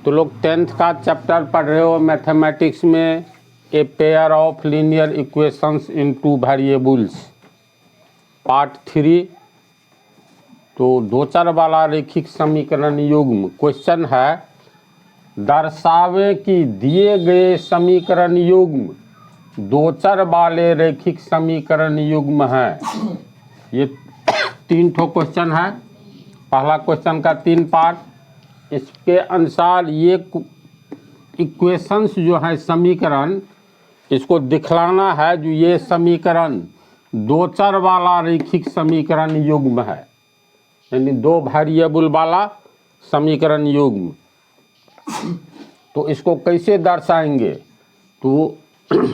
तो लोग 10th का चैप्टर पढ़ रहे हो मैथमेटिक्स में, a pair of linear equations in two variables, part 3। तो दो चर वाला रैखिक समीकरण युग्म। क्वेश्चन है, दर्शावे कि दिए गए समीकरण युग्म दो चर वाले रैखिक समीकरण युग्म है। ये 3 ठो क्वेश्चन है। पहला क्वेश्चन का 3 पार्ट। इसके अनुसार ये इक्वेशंस जो है समीकरण, इसको दिखलाना है जो ये समीकरण दो चर वाला रैखिक समीकरण युग्म है, यानी 2 वेरिएबल वाला समीकरण युग्म। तो इसको कैसे दर्शाएंगे? तो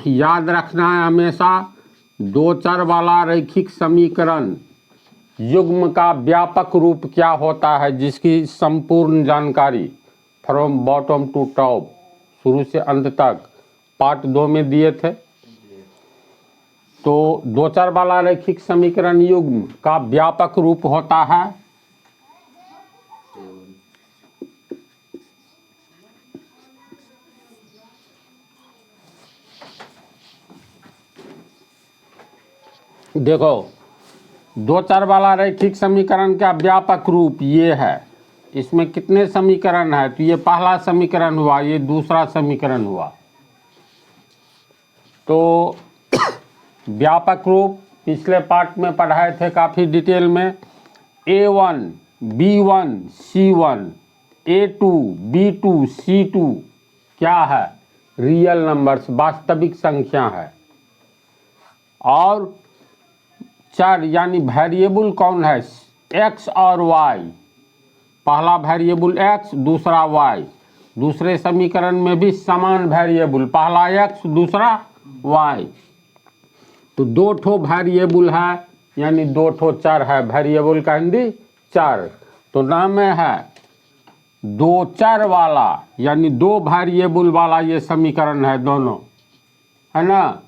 याद रखना है हमेशा, दो चर वाला रैखिक समीकरण युग्म का व्यापक रूप क्या होता है, जिसकी संपूर्ण जानकारी फ्रॉम बॉटम टू टॉप, शुरू से अंत तक पार्ट 2 में दिए थे। तो दो चर वाला रैखिक समीकरण युग्म का व्यापक रूप होता है देखो, दो चर वाला रैखिक समीकरण का व्यापक रूप ये है। इसमें कितने समीकरण है? तो ये पहला समीकरण हुआ, ये दूसरा समीकरण हुआ। तो व्यापक रूप पिछले पार्ट में पढ़ाए थे काफ़ी डिटेल में। A1 B1 C1 A2 B2 C2 क्या है? रियल नंबर्स, वास्तविक संख्या है। और चर यानी वेरिएबल कौन है? x और y। पहला वेरिएबल x, दूसरा y। दूसरे समीकरण में भी समान वेरिएबल, पहला x दूसरा y। तो 2 ठो वेरिएबल है, यानी 2 ठो चर है। वेरिएबल का हिंदी चर। तो नाम है दो चर वाला, यानी 2 वेरिएबल वाला ये समीकरण है दोनों, है ना।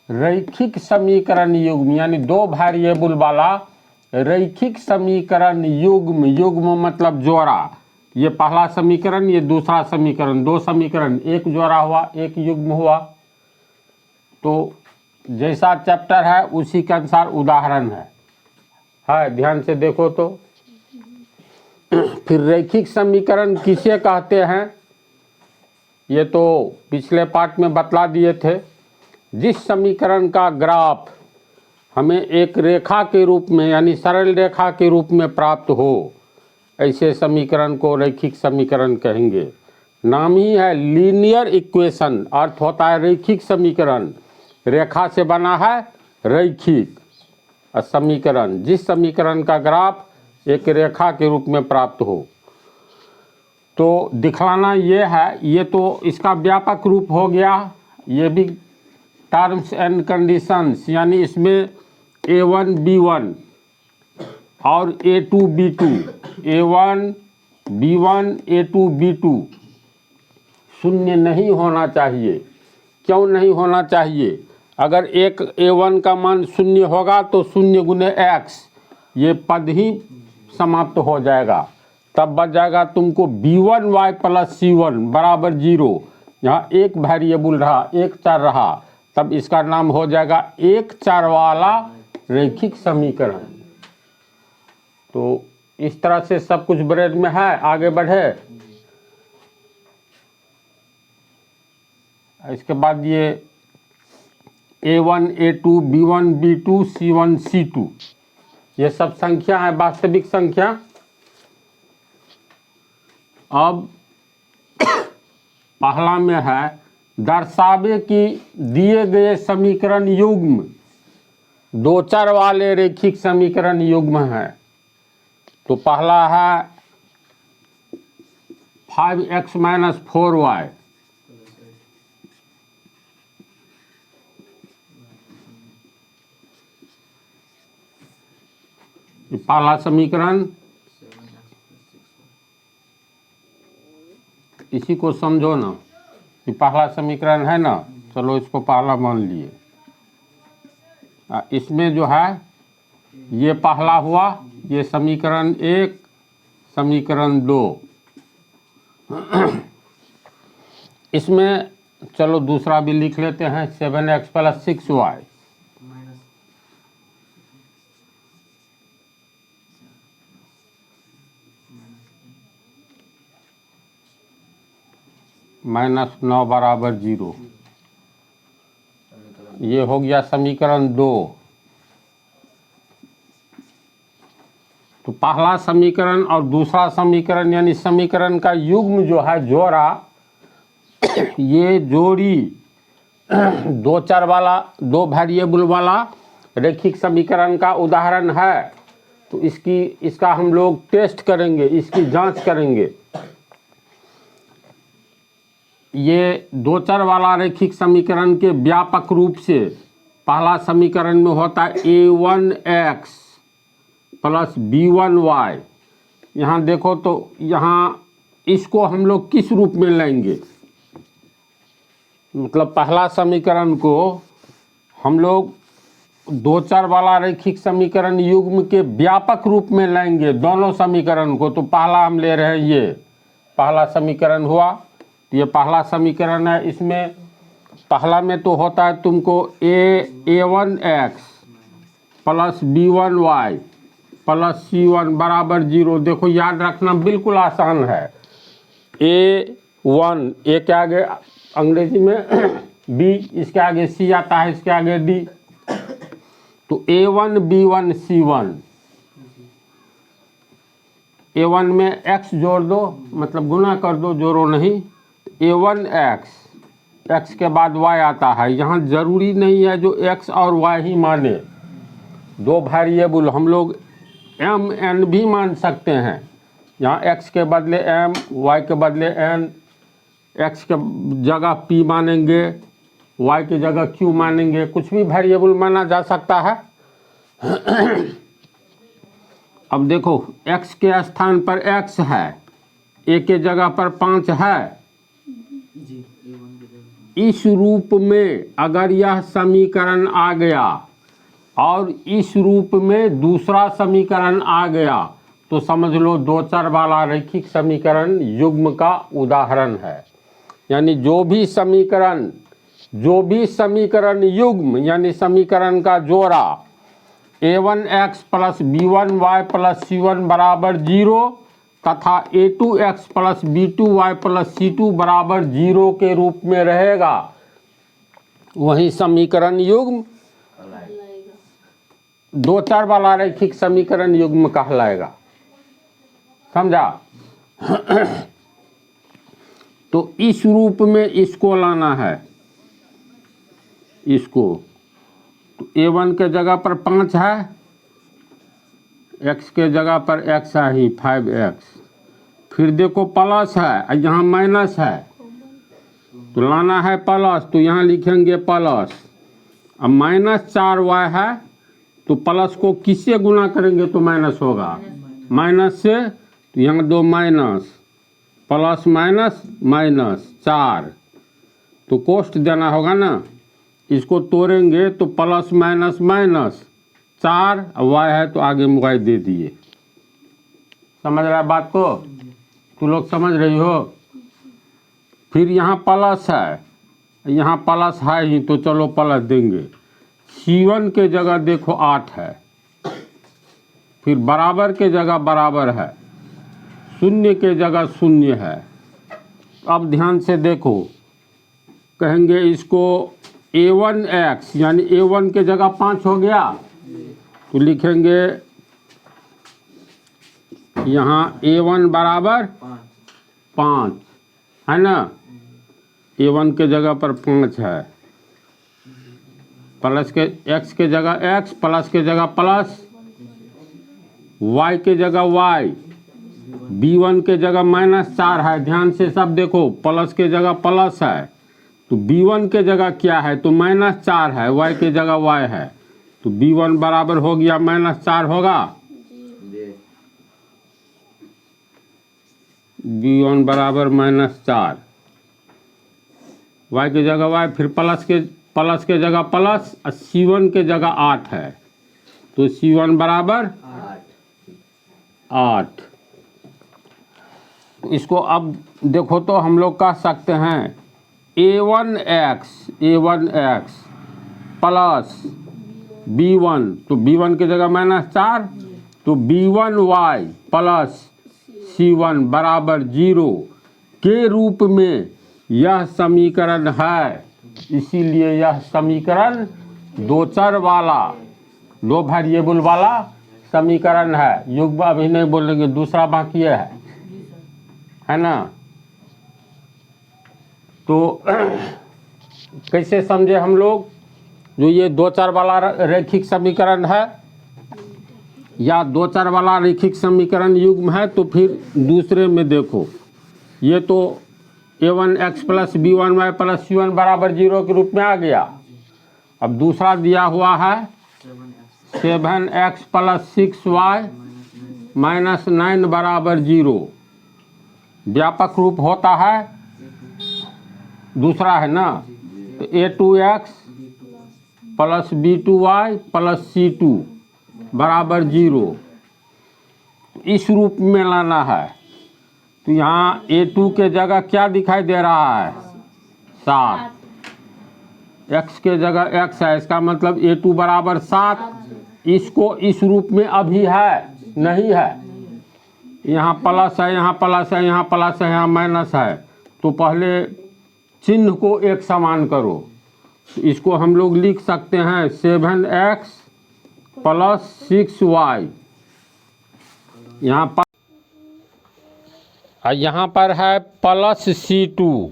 रैखिक समीकरण युग्म यानी 2 वेरिएबल वाला रैखिक समीकरण युग्म। युग्म मतलब जोड़ा। ये पहला समीकरण, ये दूसरा समीकरण, 2 समीकरण, एक जोड़ा हुआ, एक युग्म हुआ। तो जैसा चैप्टर है उसी के अनुसार उदाहरण है। ध्यान से देखो तो। फिर रैखिक समीकरण किसे कहते हैं, ये तो पिछले पार्ट में बतला दिए थे। जिस समीकरण का ग्राफ हमें एक रेखा के रूप में, यानी सरल रेखा के रूप में प्राप्त हो, ऐसे समीकरण को रैखिक समीकरण कहेंगे। नाम ही है लीनियर इक्वेशन, अर्थ होता है रैखिक समीकरण। रेखा से बना है रैखिक समीकरण, जिस समीकरण का ग्राफ एक रेखा के रूप में प्राप्त हो। तो दिखलाना ये है, ये तो इसका व्यापक रूप हो गया। ये भी टर्म्स एंड कंडीशंस, यानी इसमें A1 B1 और A2 B2, A1 B1 A2 B2 शून्य नहीं होना चाहिए। क्यों नहीं होना चाहिए? अगर एक A1 का मान शून्य होगा तो 0 गुने x, ये पद ही समाप्त हो जाएगा। तब बच जाएगा तुमको B1y प्लस C1 बराबर 0। यहाँ एक वेरिएबल रहा, एक चर रहा, तब इसका नाम हो जाएगा एक चर वाला रैखिक समीकरण। तो इस तरह से सब कुछ ब्रेड में है। आगे बढ़े। इसके बाद ये A1 A2 B1 B2 C1 C2, ये सब संख्या है, वास्तविक संख्या। अब पहला में है, दर्शावे कि दिए गए समीकरण युग्म दो चर वाले रैखिक समीकरण युग्म है। तो पहला है 5x - 4y, पहला समीकरण। इसी को समझो ना, ये पहला समीकरण है ना, चलो इसको पहला मान लिए। इसमें जो है ये पहला हुआ, ये समीकरण 1, समीकरण 2। इसमें चलो दूसरा भी लिख लेते हैं, 7x + 6y -9 बराबर 0। ये हो गया समीकरण 2। तो पहला समीकरण और दूसरा समीकरण यानी समीकरण का युग्म जो है जोड़ा, ये जोड़ी दो चर वाला, दो वेरिएबल वाला रैखिक समीकरण का उदाहरण है। तो इसका हम लोग टेस्ट करेंगे, इसकी जांच करेंगे। ये दो चर वाला रैखिक समीकरण के व्यापक रूप से पहला समीकरण में होता है a1x + b1y। यहाँ देखो तो यहाँ इसको हम लोग किस रूप में लेंगे, मतलब पहला समीकरण को हम लोग दो चर वाला रैखिक समीकरण युग्म के व्यापक रूप में लेंगे दोनों समीकरण को। तो पहला हम ले रहे हैं, ये पहला समीकरण हुआ। तो ये पहला समीकरण है। इसमें पहला में तो होता है तुमको a1x + b1y + c1 बराबर 0। देखो याद रखना बिल्कुल आसान है। a1 ए के आगे अंग्रेजी में b, इसके आगे c आता है, इसके आगे d। तो a1 b1 c1, a1 में x जोड़ दो, मतलब गुना कर दो, जोड़ो नहीं। a1x, x के बाद y आता है। यहाँ जरूरी नहीं है जो x और y ही माने, दो वेरिएबल हम लोग m n भी मान सकते हैं। यहाँ x के बदले m, y के बदले n, x के जगह p मानेंगे, y की जगह q मानेंगे, कुछ भी वेरिएबल माना जा सकता है। अब देखो x के स्थान पर x है, a के जगह पर 5 है। इस रूप में अगर यह समीकरण आ गया और इस रूप में दूसरा समीकरण आ गया तो समझ लो दो चर वाला रैखिक समीकरण युग्म का उदाहरण है। यानी जो भी समीकरण युग्म यानी समीकरण का जोड़ा a1x + b1y + c1 बराबर 0 तथा a2x + b2y + c2 बराबर 0 के रूप में रहेगा, वही समीकरण युग्म दो चर वाला रैखिक समीकरण युग्म कहलाएगा। समझा? तो इस रूप में इसको लाना है, इसको। तो a1 के जगह पर 5 है, x के जगह पर x है ही 5x। फिर देखो प्लस है, यहाँ माइनस है, तो लाना है प्लस, तो यहाँ लिखेंगे प्लस। अब -4y है, तो प्लस को किससे गुना करेंगे तो माइनस होगा, माइनस से। तो यहाँ दो माइनस, प्लस माइनस माइनस 4, तो कोष्ट देना होगा ना। इसको तोड़ेंगे तो प्लस माइनस माइनस 4, y है तो आगे y दे दिए। समझ रहा है बात को? तू लोग समझ रही हो? फिर यहाँ प्लस है, यहाँ प्लस है ही, तो चलो प्लस देंगे। c1 के जगह देखो 8 है, फिर बराबर के जगह बराबर है, शून्य के जगह शून्य है। अब ध्यान से देखो, कहेंगे इसको a1x यानी a1 के जगह 5 हो गया, तो लिखेंगे यहाँ a1 बराबर 5 है ना। a1 के जगह पर 5 है, प्लस के x के जगह x, प्लस के जगह प्लस, y के जगह y, b1 के जगह -4 है। ध्यान से सब देखो, प्लस के जगह प्लस है, तो b1 के जगह क्या है तो -4 है, y के जगह y है, तो b1 बराबर हो गया -4 होगा। b1 बराबर -4, y के जगह y, फिर प्लस के जगह प्लस, और c1 के जगह 8 है, तो c1 बराबर 8। तो इसको अब देखो तो हम लोग कह सकते हैं a1x प्लस b1, तो b1 की जगह -4, तो b1y प्लस c1 बराबर 0 के रूप में यह समीकरण है। इसीलिए यह समीकरण दो चर वाला, दो वेरिएबल वाला समीकरण है। युग्म अभी नहीं बोलेंगे, दूसरा बाकी है ना। तो कैसे समझे हम लोग, जो ये दो चर वाला रैखिक समीकरण है या दो चर वाला रैखिक समीकरण युग्म है, तो फिर दूसरे में देखो, ये तो a1x plus b1y plus c1 बराबर 0 के रूप में आ गया। अब दूसरा दिया हुआ है 7x प्लस 6y माइनस 9 बराबर 0। व्यापक रूप होता है दूसरा है ना, तो a2x plus b2y plus c2 बराबर 0, इस रूप में लाना है। तो यहाँ a2 के जगह क्या दिखाई दे रहा है 7, x के जगह x है, इसका मतलब a2 बराबर 7। इसको इस रूप में अभी है नहीं है, यहाँ प्लस है, यहाँ प्लस है, यहाँ प्लस है, यहाँ माइनस है, तो पहले चिन्ह को एक समान करो। इसको हम लोग लिख सकते हैं 7x प्लस 6y, यहाँ पर है प्लस c2,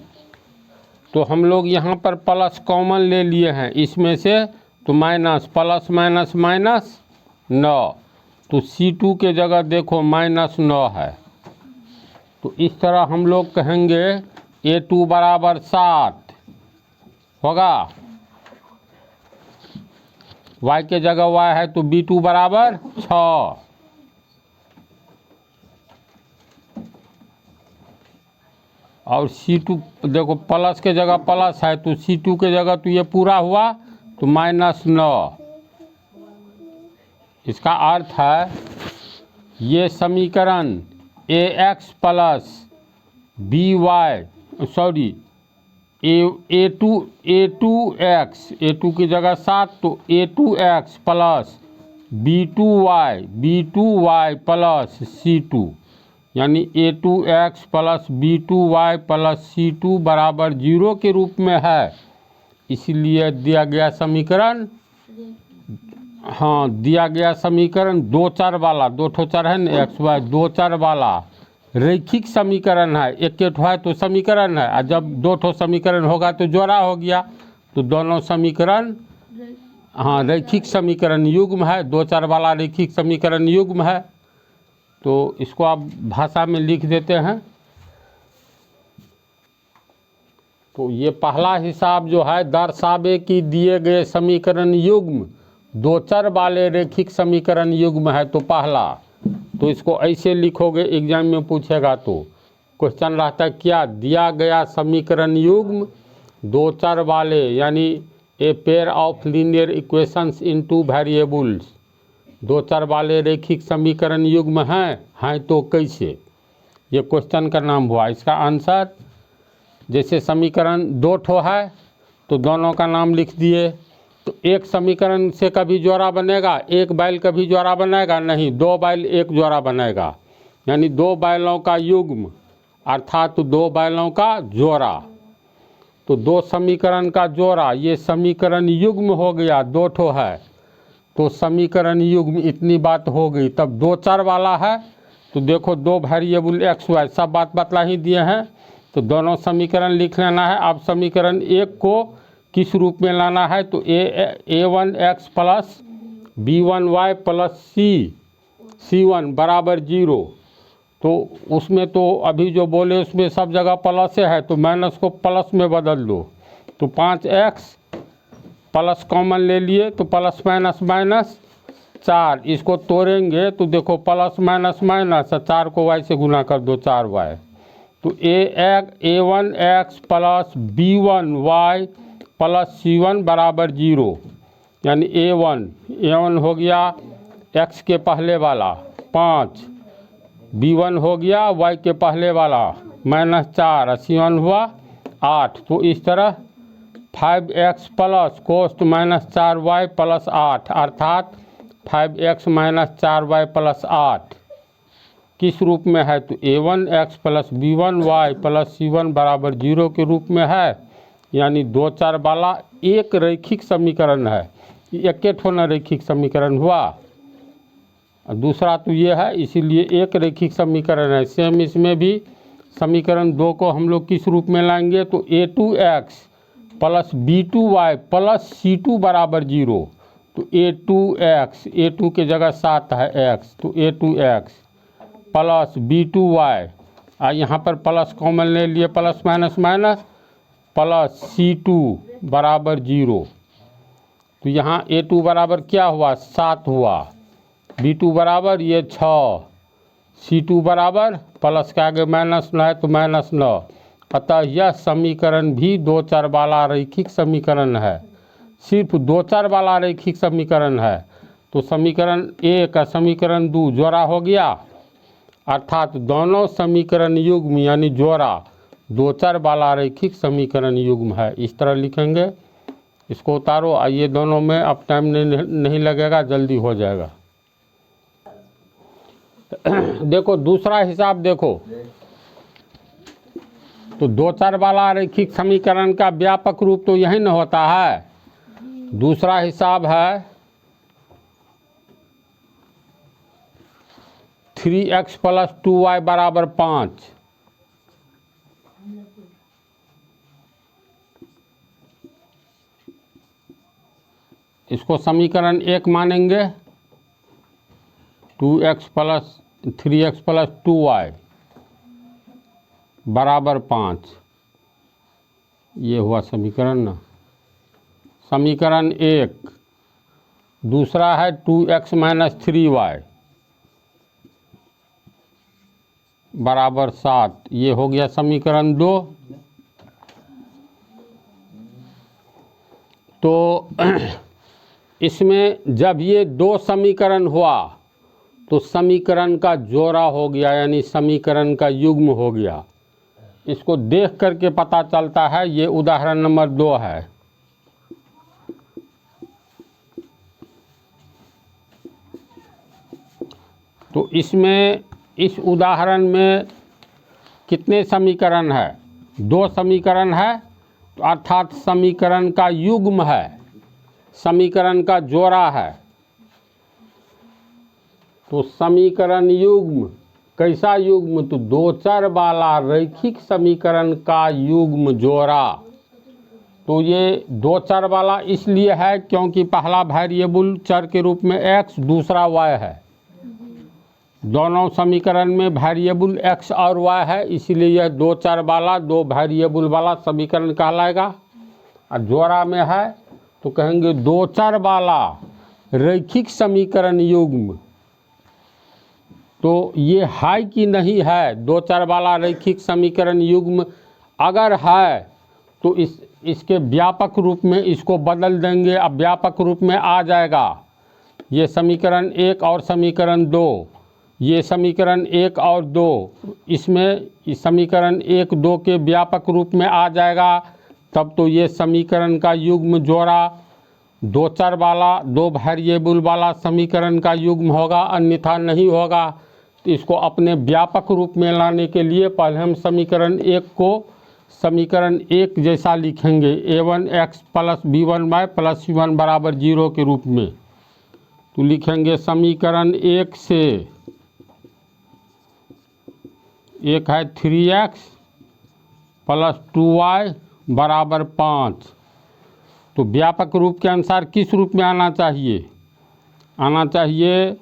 तो हम लोग यहाँ पर प्लस कॉमन ले लिए हैं इसमें से, तो माइनस प्लस माइनस माइनस 9, तो c2 के जगह देखो -9 है। तो इस तरह हम लोग कहेंगे a2 बराबर 7 होगा, y के जगह y है तो b2 बराबर 6, और c2 देखो प्लस के जगह प्लस है, तो c2 के जगह तो ये पूरा हुआ तो -9। इसका अर्थ है ये समीकरण ax plus by sorry a2x की जगह 7, तो a2x plus b2y plus c2, यानी a2x plus b2y plus c2 बराबर 0 के रूप में है। इसलिए दिया गया समीकरण, हाँ दिया गया समीकरण दो चर वाला, दो ठो चर है ना x y, दो चर वाला रैखिक समीकरण है। एक ठो है तो समीकरण है, और जब दो ठो समीकरण होगा तो जोड़ा हो गया, तो दोनों समीकरण हाँ रैखिक समीकरण युग्म है, दो चर वाला रैखिक समीकरण युग्म है। तो इसको आप भाषा में लिख देते हैं। तो ये पहला हिसाब जो है, दर्शावे कि दिए गए समीकरण युग्म दो चर वाले रैखिक समीकरण युग्म है, तो पहला, तो इसको ऐसे लिखोगे, एग्जाम में पूछेगा तो क्वेश्चन रहता है क्या, दिया गया समीकरण युग्म दो चर वाले, यानी a pair of linear equations in two variables, दो चर वाले रैखिक समीकरण युग्म हैं तो कैसे, ये क्वेश्चन का नाम हुआ। इसका आंसर, जैसे समीकरण दो ठो है तो दोनों का नाम लिख दिए, तो एक समीकरण से कभी जोड़ा बनेगा, एक बैल कभी जोड़ा बनेगा नहीं, दो बैल एक जोड़ा बनेगा, यानी दो बैलों का युग्म अर्थात दो बैलों का जोड़ा। तो दो समीकरण का जोड़ा, ये समीकरण युग्म हो गया, दो ठो है तो समीकरण युग्म, इतनी बात हो गई। तब दो चर वाला है तो देखो दो वेरिएबल एक्स वाई सब बात बतला ही दिए हैं, तो दोनों समीकरण लिख लेना है। अब समीकरण एक को किस रूप में लाना है, तो a1x plus b1y plus c1 बराबर 0, तो उसमें तो अभी जो बोले उसमें सब जगह प्लस है, तो माइनस को प्लस में बदल दो, तो 5x प्लस कॉमन ले लिए तो प्लस माइनस माइनस 4, इसको तोड़ेंगे तो देखो प्लस माइनस माइनस, 4 को y से गुना कर दो 4y, तो a1x plus b1y plus c1 बराबर 0, यानी a1 हो गया x के पहले वाला 5, B1 हो गया, y के पहले वाला -4 C1 हुआ 8। तो इस तरह 5x प्लस कोष्ट -4y प्लस 8 अर्थात 5x - 4y प्लस 8 किस रूप में है? तो a1x plus b1y plus c1 बराबर 0 के रूप में है। यानी 2 4 वाला एक रैखिक समीकरण है। एक ठोना रैखिक समीकरण हुआ। दूसरा तो ये है, इसीलिए एक रैखिक समीकरण है। सेम इसमें भी समीकरण 2 को हम लोग किस रूप में लाएंगे? तो a2x plus b2y plus c2 बराबर 0। तो a2x, a2 के जगह 7 है x, तो a2x प्लस b2y, यहाँ पर प्लस कॉमन ले लिए, plus minus minus, plus c2 बराबर 0। तो यहाँ a2 बराबर क्या हुआ? 7 हुआ। b2 बराबर ये 6, c2 बराबर प्लस के आगे माइनस 9 है तो -9। अतः यह समीकरण भी 2 4 वाला रैखिक समीकरण है। सिर्फ 2 4 वाला रैखिक समीकरण है। तो समीकरण 1 समीकरण 2 जोड़ा हो गया, अर्थात दोनों समीकरण युग्म यानी जोड़ा 2 4 वाला रैखिक समीकरण युग्म है। इस तरह लिखेंगे। इसको उतारो। आइए दोनों में अब टाइम नहीं लगेगा, जल्दी हो जाएगा। देखो दूसरा हिसाब देखो। तो 2 4 वाला रैखिक समीकरण का व्यापक रूप तो यही न होता है। दूसरा हिसाब है 3x प्लस 2y बराबर 5। इसको समीकरण 1 मानेंगे। 2x plus 3x plus 2y बराबर 5। ये हुआ समीकरण ना। समीकरण 1। दूसरा है 2x माइनस 3y बराबर 7। ये हो गया समीकरण 2। तो इसमें जब ये 2 समीकरण हुआ तो समीकरण का जोड़ा हो गया, यानी समीकरण का युग्म हो गया। इसको देख करके पता चलता है। ये उदाहरण नंबर 2 है। तो इसमें इस उदाहरण में कितने समीकरण है? 2 समीकरण है, अर्थात समीकरण का युग्म है, समीकरण का जोड़ा है। तो समीकरण युग्म कैसा युग्म? तो 2 4 वाला रैखिक समीकरण का युग्म जोड़ा। तो ये 2 4 वाला इसलिए है क्योंकि पहला वेरिएबल चर के रूप में x, दूसरा y है। दोनों समीकरण में वेरिएबल x और y है, इसीलिए यह 2 4 वाला 2 वेरिएबल वाला समीकरण कहलाएगा। और जोड़ा में है तो कहेंगे 2 4 वाला रैखिक समीकरण युग्म। तो ये है कि नहीं है? 2 4 वाला रैखिक समीकरण युग्म अगर है तो इसके व्यापक रूप में इसको बदल देंगे। अब व्यापक रूप में आ जाएगा ये समीकरण 1 और समीकरण 2। ये समीकरण 1 और 2 इसमें इस समीकरण 1 2 के व्यापक रूप में आ जाएगा। तब तो ये समीकरण का युग्म जोड़ा 2 4 वाला 2 वेरिएबल वाला समीकरण का युग्म होगा, अन्यथा नहीं होगा। तो इसको अपने व्यापक रूप में लाने के लिए पहले हम समीकरण 1 को समीकरण 1 जैसा लिखेंगे, a1x plus b1y plus c1 बराबर 0 के रूप में। तो लिखेंगे समीकरण 1 से एक है 3x प्लस 2y बराबर 5। तो व्यापक रूप के अनुसार किस रूप में आना चाहिए? आना चाहिए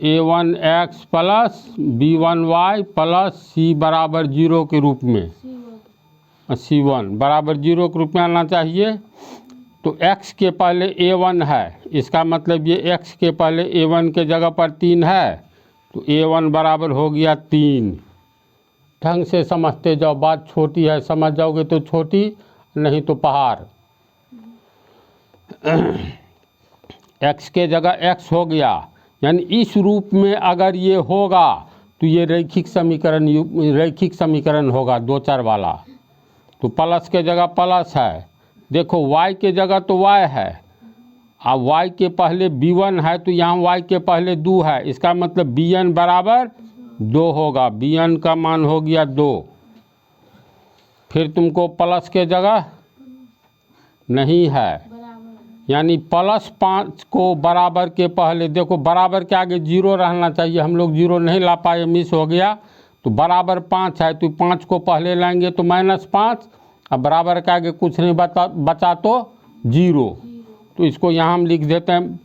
a1x plus b1y plus c बराबर 0 के रूप में, c1 बराबर 0 के रूप में आना चाहिए। तो x के पहले a1 है, इसका मतलब ये x के पहले a1 के जगह पर 3 है, तो a1 बराबर हो गया 3। ढंग से समझते जाओ, बात छोटी है, समझ जाओगे तो छोटी, नहीं तो पहाड़। x के जगह x हो गया, यानी इस रूप में अगर ये होगा तो ये रैखिक समीकरण होगा 2 चर वाला। तो प्लस के जगह प्लस है, देखो y के जगह तो y है, अब y के पहले b1 है तो यहाँ y के पहले 2 है, इसका मतलब bn बराबर 2 होगा, bn का मान हो गया 2। फिर तुमको प्लस के जगह नहीं है, यानी +5 को बराबर के पहले, देखो बराबर के आगे 0 रहना चाहिए, हम लोग 0 नहीं ला पाए, मिस हो गया। तो बराबर 5 है तो 5 को पहले लाएंगे तो -5, अब बराबर के आगे कुछ नहीं बचा तो 0, तो इसको यहाँ हम लिख देते हैं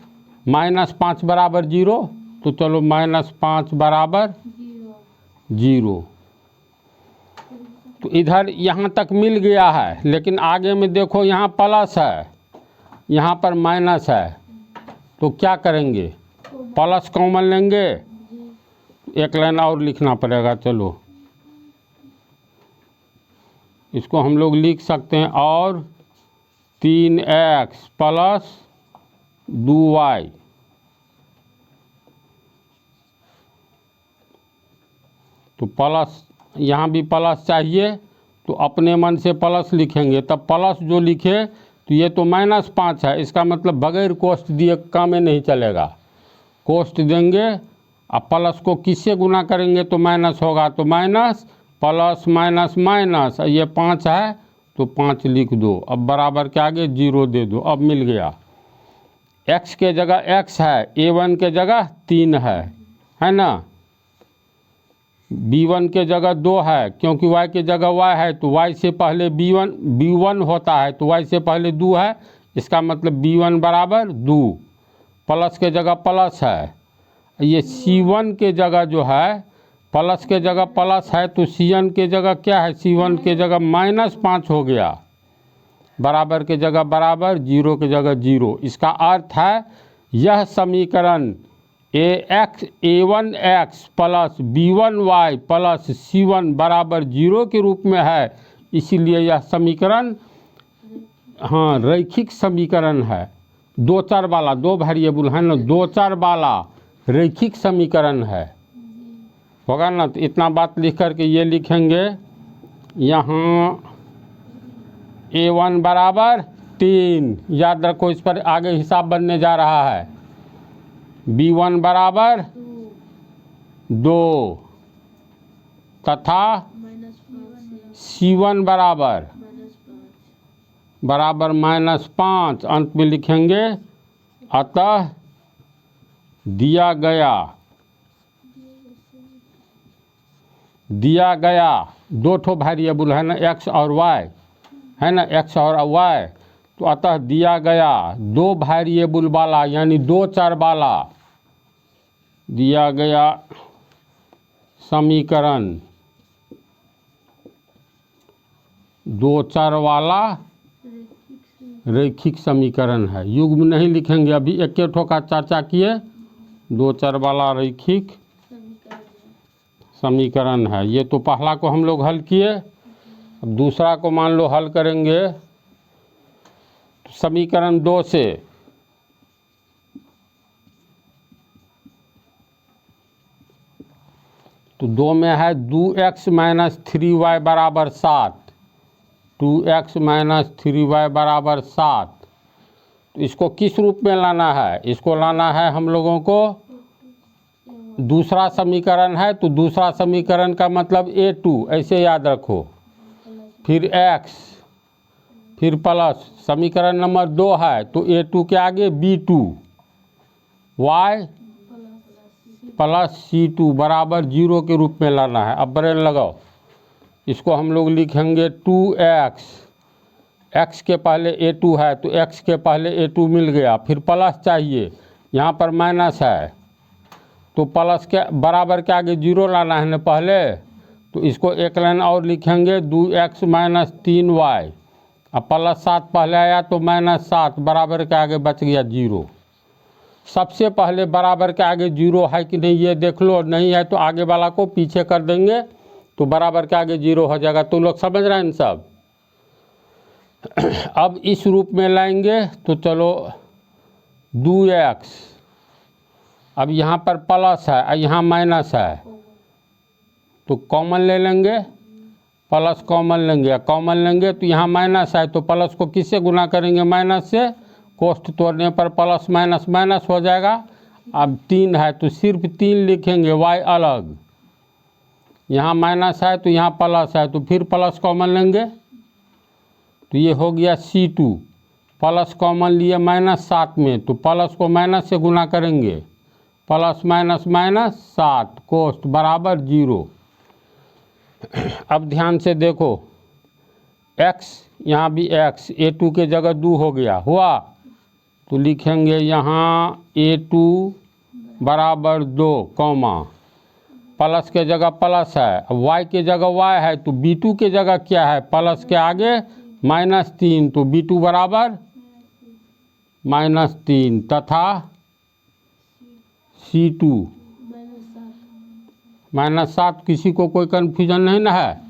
-5 बराबर 0। तो चलो -5 बराबर 0। तो इधर यहाँ तक मिल गया है, लेकिन आगे में देखो यहाँ प्लस है, यहाँ पर माइनस है, तो क्या करेंगे, प्लस कॉमन लेंगे, एक लाइन और लिखना पड़ेगा। चलो इसको हम लोग लिख सकते हैं, और 3x + 2y, तो प्लस, यहाँ भी प्लस चाहिए तो अपने मन से प्लस लिखेंगे, तब प्लस जो लिखे तो ये तो -5 है, इसका मतलब बगैर कोष्ठ दिए काम में नहीं चलेगा, कोष्ठ देंगे। अब प्लस को किससे गुना करेंगे तो माइनस होगा, तो माइनस प्लस माइनस माइनस, ये 5 है तो 5 लिख दो, अब बराबर के आगे 0 दे दो, अब मिल गया। x के जगह x है, a1 के जगह 3 है ना, b1 के जगह 2 है, क्योंकि y के जगह y है तो y से पहले b1 होता है, तो y से पहले 2 है, इसका मतलब b1 बराबर 2, प्लस के जगह प्लस है, ये c1 के जगह जो है, प्लस के जगह प्लस है तो c1 के जगह क्या है, c1 के जगह -5 हो गया, बराबर के जगह बराबर, 0 के जगह 0। इसका अर्थ है यह समीकरण a1x + b1y + c1 बराबर 0 के रूप में है, इसीलिए यह समीकरण हाँ रैखिक समीकरण है, 2 चर वाला, 2 वेरिएबल है ना, 2 चर वाला रैखिक समीकरण है, होगा ना। तो इतना बात लिख करके ये लिखेंगे, यहाँ a1 बराबर 3, याद रखो, इस पर आगे हिसाब बनने जा रहा है, b1 बराबर 2 तथा c1 बराबर -5, अंत में लिखेंगे। अतः दिया गया 2 ठो वेरिएबल है ना, x और y है ना, x और y, तो अतः दिया गया 2 वेरिएबल वाला यानी 2 चर वाला दिया गया समीकरण 2 चर वाला रैखिक समीकरण है। युग्म नहीं लिखेंगे, अभी एक ठो का चर्चा किए, 2 चर वाला रैखिक समीकरण है। ये तो पहला को हम लोग हल किए, अब दूसरा को मान लो हल करेंगे। समीकरण 2 से तो 2 में है 2x - 3y बराबर 7, 2x - 3y बराबर 7। तो इसको किस रूप में लाना है, इसको लाना है हम लोगों को, दूसरा समीकरण है तो दूसरा समीकरण का मतलब a2, ऐसे याद रखो, फिर x, फिर प्लस, समीकरण नंबर 2 है तो a2 के आगे b2, y + c2 बराबर 0 के रूप में लाना है। अब ब्रेन लगाओ, इसको हम लोग लिखेंगे 2x, x के पहले a2 है तो x के पहले a2 मिल गया, फिर प्लस चाहिए, यहाँ पर माइनस है तो प्लस के बराबर के आगे 0 लाना है ना पहले, तो इसको एक लाइन और लिखेंगे 2x - 3y, अब +7 पहले आया तो -7, बराबर के आगे बच गया 0। सबसे पहले बराबर के आगे 0 है कि नहीं ये देख लो, नहीं है तो आगे वाला को पीछे कर देंगे तो बराबर के आगे 0 हो जाएगा। तो लोग समझ रहे हैं सब। अब इस रूप में लाएंगे तो चलो 2x अब यहाँ पर प्लस है और यहाँ माइनस है, तो कॉमन ले लेंगे, प्लस कॉमन लेंगे, कॉमन लेंगे तो यहाँ माइनस है, तो प्लस को किससे गुना करेंगे? माइनस से। कोष्ठ तोड़ने पर प्लस माइनस माइनस हो जाएगा। अब 3 है तो सिर्फ 3 लिखेंगे, y अलग। यहाँ माइनस है तो यहाँ प्लस है, तो फिर प्लस कॉमन लेंगे, तो ये हो गया C2। प्लस कॉमन लिए -7 में, तो प्लस को माइनस से गुना करेंगे, प्लस माइनस माइनस 7 कोष्ठ बराबर 0। अब ध्यान से देखो, x यहाँ भी x, A2 के जगह 2 हो गया, हुआ तो लिखेंगे यहाँ A2 बराबर 2 कॉमा, प्लस के जगह प्लस है, y के जगह y है, तो B2 के जगह क्या है? प्लस के आगे -3, तो B2 बराबर -3 तथा C2 -7। किसी को कोई कन्फ्यूजन नहीं ना है?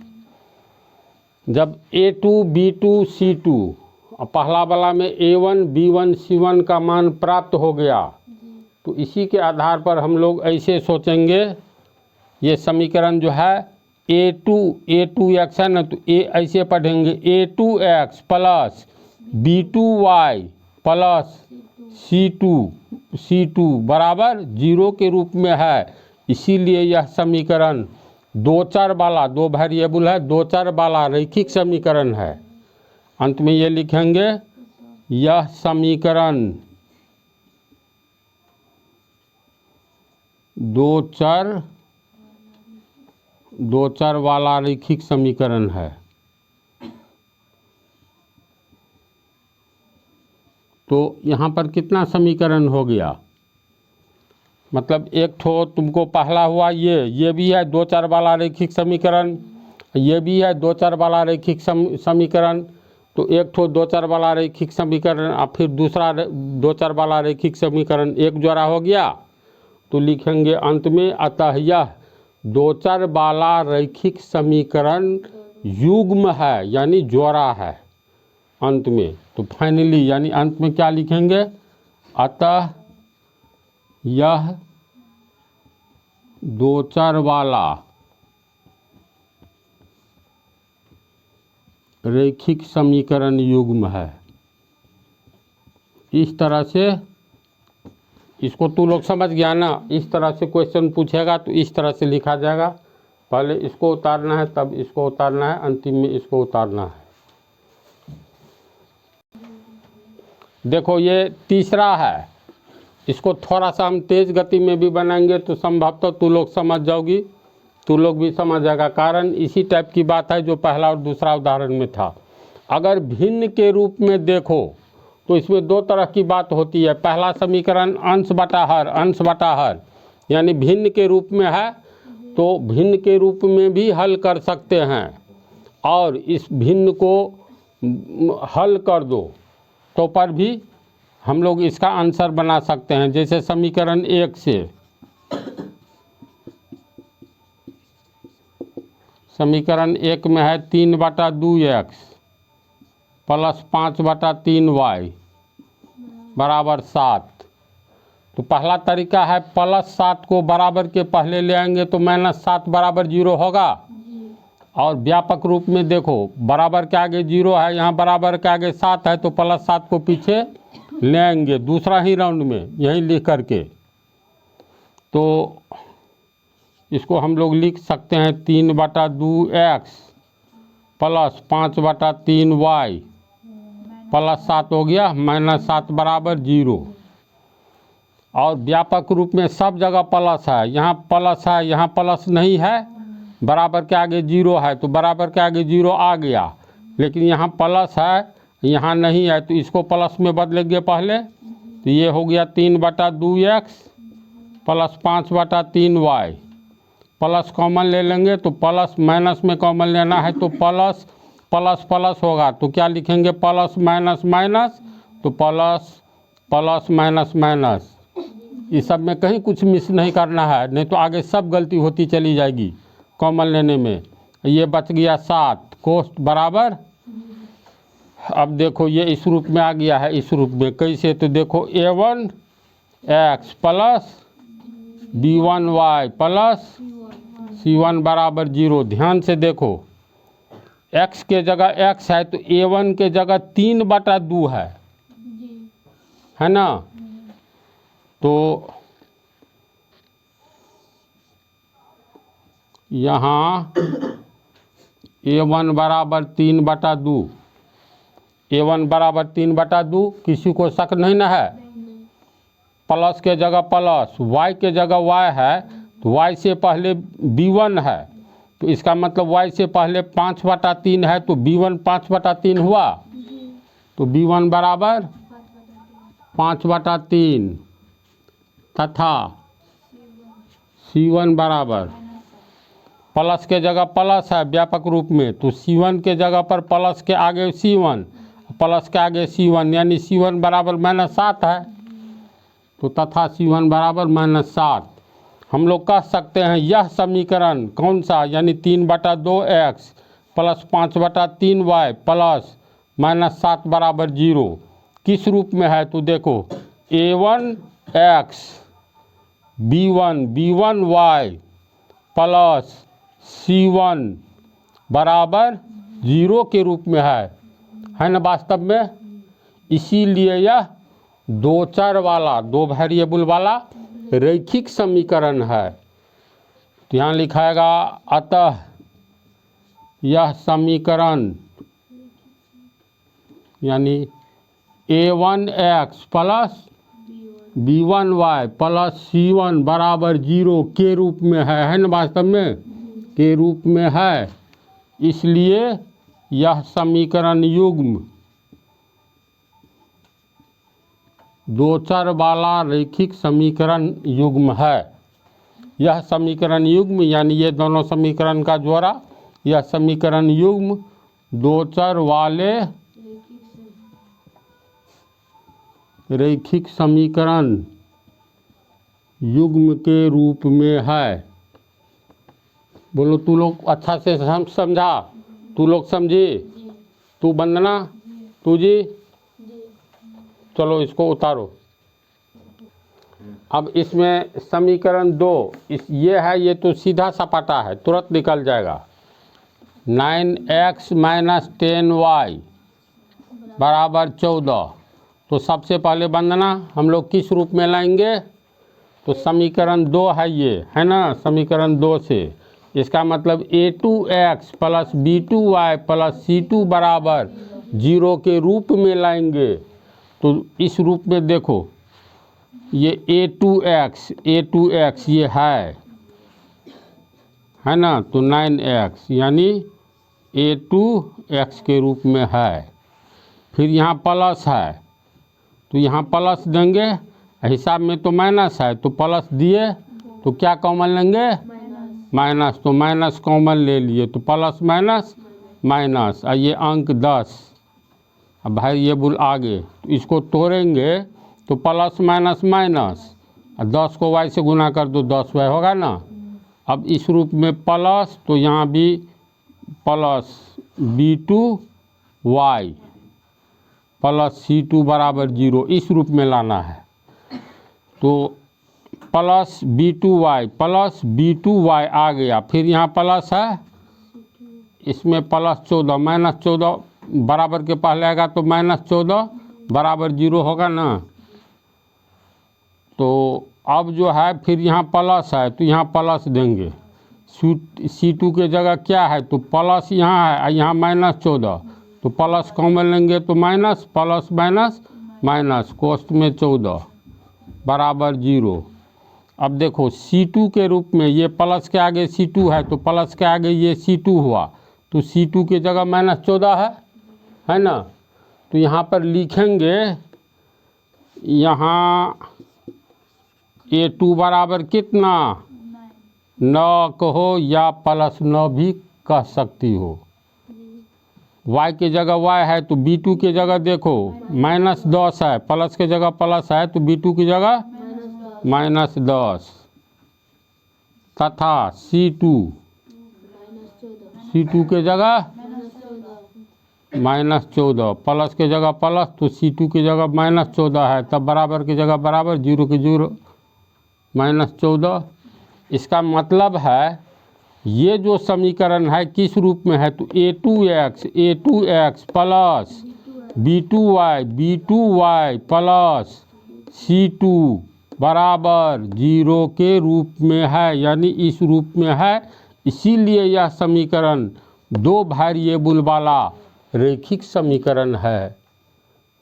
जब A2 B2 C2 और पहला वाला में A1 B1 C1 का मान प्राप्त हो गया, तो इसी के आधार पर हम लोग ऐसे सोचेंगे, ये समीकरण जो है A2x है ना, तो ऐसे पढ़ेंगे A2x plus B2y plus C2 बराबर 0 के रूप में है। इसीलिए यह समीकरण दो चर वाला, 2 वेरिएबल है, 2 चर वाला रैखिक समीकरण है। अंत में ये लिखेंगे, यह समीकरण 2 चर वाला रैखिक समीकरण है। तो यहाँ पर कितना समीकरण हो गया? मतलब एक ठो तुमको पहला हुआ, ये भी है 2 चर वाला रैखिक समीकरण, ये भी है 2 चर वाला रैखिक समीकरण। तो एक ठो 2 चर वाला रैखिक समीकरण और फिर दूसरा 2 चर वाला रैखिक समीकरण एक जोड़ा हो गया, तो लिखेंगे अंत में, अतः यह 2 चर वाला रैखिक समीकरण युग्म है, यानी जोड़ा है अंत में। तो फाइनली यानी अंत में क्या लिखेंगे? अतः यह 2 चर वाला रैखिक समीकरण युग्म है। इस तरह से इसको तू लोग समझ गया ना? इस तरह से क्वेश्चन पूछेगा तो इस तरह से लिखा जाएगा, पहले इसको उतारना है, तब इसको उतारना है, अंतिम में इसको उतारना है। देखो ये तीसरा है, इसको थोड़ा सा हम तेज गति में भी बनाएंगे तो संभवतः तू लोग समझ जाओगी, तू लोग भी समझ जाएगा। कारण इसी टाइप की बात है जो पहला और दूसरा उदाहरण में था। अगर भिन्न के रूप में देखो तो इसमें 2 तरह की बात होती है। पहला समीकरण अंश बटा हर, यानी भिन्न के रूप में है तो भिन्न के रूप में भी हल कर सकते हैं, और इस भिन्न को हल कर दो तो पर भी हम लोग इसका आंसर बना सकते हैं। जैसे समीकरण 1 से, समीकरण 1 में है 3/2x प्लस 5/3y बराबर 7। तो पहला तरीका है +7 को बराबर के पहले ले आएंगे तो -7 बराबर 0 होगा। और व्यापक रूप में देखो, बराबर के आगे 0 है, यहाँ बराबर के आगे 7 है, तो +7 को पीछे ले आएंगे दूसरा ही राउंड में, यही लिख करके। तो इसको हम लोग लिख सकते हैं 3/2x प्लस 5/3y प्लस 7 हो गया, -7 बराबर 0। और व्यापक रूप में सब जगह प्लस है, यहाँ प्लस है, यहाँ प्लस नहीं है, बराबर के आगे 0 है, तो बराबर के आगे 0 आ गया, लेकिन यहाँ प्लस है, यहाँ नहीं है, तो इसको प्लस में बदलेंगे पहले। तो ये हो गया 3/2x plus 5/3y, plus common ले लेंगे, तो प्लस माइनस में कॉमन लेना है, तो प्लस प्लस प्लस होगा, तो क्या लिखेंगे? प्लस माइनस माइनस, तो प्लस प्लस माइनस माइनस। इस सब में कहीं कुछ मिस नहीं करना है, नहीं तो आगे सब गलती होती चली जाएगी कॉमन लेने में। ये बच गया 7 कोष्ठ बराबर। अब देखो ये इस रूप में आ गया है, इस रूप में कैसे? तो देखो A1x plus b1y plus c1 बराबर 0। ध्यान से देखो, x के जगह x है तो a1 के जगह 3/2 है ना। तो यहाँ a1 बराबर 3/2, a1 बराबर 3/2, किसी को शक नहीं ना है। प्लस के जगह प्लस, y के जगह y है तो y से पहले b1 है, तो इसका मतलब y से पहले 5/3 है तो b1 5/3 हुआ, तो b1 बराबर 5/3 तथा c1 बराबर, प्लस के जगह प्लस है व्यापक रूप में, तो c1 के जगह पर प्लस के आगे c1, प्लस के आगे c1, यानी c1 बराबर -7 है, तो तथा c1 बराबर -7। हम लोग कह सकते हैं यह समीकरण कौन सा, यानी 3/2x प्लस 5/3y प्लस -7 बराबर 0 किस रूप में है। तो देखो a1x b1y प्लस c1 बराबर 0 के रूप में है ना वास्तव में। इसीलिए यह दो चर वाला, दो वेरिएबल वाला रैखिक समीकरण है। तो यहाँ लिखाएगा अतः यह समीकरण यानी a1x plus b1y plus c1 बराबर 0 के रूप में है ना वास्तव में, के रूप में है। इसलिए यह समीकरण युग्म दो चर वाला रैखिक समीकरण युग्म है। यह समीकरण युग्म यानी ये दोनों समीकरण का जोड़ा, यह समीकरण युग्म दो चर वाले रैखिक समीकरण युग्म के रूप में है। बोलो तू लोग अच्छा से समझा, तू लोग समझी, तू वंदना, तू जी, चलो इसको उतारो। अब इसमें समीकरण 2 ये है, ये तो सीधा सपाटा है, तुरंत निकल जाएगा। 9x - 10y बराबर 14। तो सबसे पहले वंदना हम लोग किस रूप में लाएंगे, तो समीकरण 2 है ये, है ना, समीकरण 2 से इसका मतलब a2x plus b2y plus c2 बराबर 0 के रूप में लाएंगे। तो इस रूप में देखो ये a2x ये है ना, तो 9x यानी a2x के रूप में है। फिर यहाँ प्लस है तो यहाँ प्लस देंगे, हिसाब में तो माइनस है तो प्लस दिए तो क्या कॉमन लेंगे, माइनस, तो माइनस कॉमन ले लिए तो प्लस माइनस माइनस। और ये अंक 10, अब भाई ये बुल आगे तो इसको तोड़ेंगे तो प्लस माइनस माइनस, और 10 को y से गुना कर दो 10y होगा ना। अब इस रूप में प्लस, तो यहाँ भी प्लस b2y प्लस c2 बराबर 0 इस रूप में लाना है। तो प्लस b2y आ गया, फिर यहाँ प्लस है, इसमें प्लस 14 माइनस 14 बराबर के पहले आएगा तो -14 बराबर 0 होगा ना। तो अब जो है फिर यहाँ प्लस है तो यहाँ प्लस देंगे, c2 के जगह क्या है तो प्लस यहाँ है, यहाँ -14 तो प्लस कॉमन लेंगे तो माइनस, प्लस माइनस माइनस, कोष्ठ में 14 बराबर 0। अब देखो c2 के रूप में ये प्लस के आगे c2 है तो प्लस के आगे ये c2 हुआ, तो c2 के जगह -14 है ना। तो यहाँ पर लिखेंगे, यहाँ a2 बराबर कितना 9 कहो या +9 भी कह सकती हो। y के जगह y है तो b2 के जगह देखो -10 है, प्लस के जगह प्लस है तो b2 की जगह -10 तथा c2 के जगह -14, प्लस के जगह प्लस तो c2 की जगह -14 है, तब बराबर की जगह बराबर, 0 की 0 -14 इसका मतलब है ये जो समीकरण है किस रूप में है, तो a2x plus b2y plus c2 बराबर 0 के रूप में है, यानी इस रूप में है। इसीलिए यह समीकरण दो वेरिएबल वाला रैखिक समीकरण है।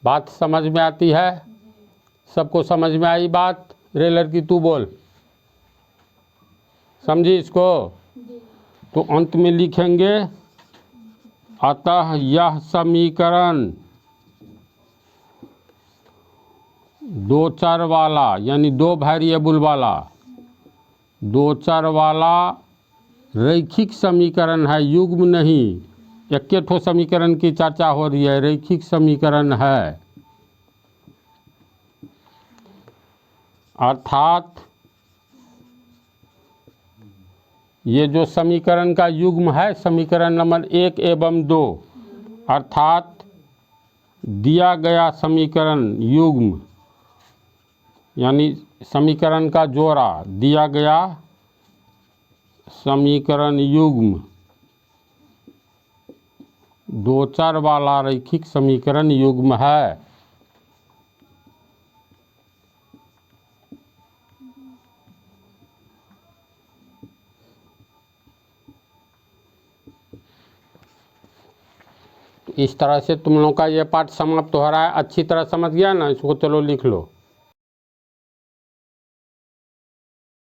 बात समझ में आती है? सबको समझ में आई बात? रेलर की तू बोल, समझी इसको? तो अंत में लिखेंगे अतः यह समीकरण दो चर वाला, यानी दो वेरिएबल वाला, दो चर वाला रैखिक समीकरण है, युग्म नहीं। एक ठो समीकरण की चर्चा हो रही है, रैखिक समीकरण है। अर्थात ये जो समीकरण का युग्म है, समीकरण नंबर 1 एवं 2, अर्थात दिया गया समीकरण युग्म, यानी समीकरण का जोड़ा, दिया गया समीकरण युग्म दो चर वाला रैखिक समीकरण युग्म है। इस तरह से तुम लोग का ये पाठ समाप्त हो रहा है। अच्छी तरह समझ गया ना इसको? चलो लिख लो।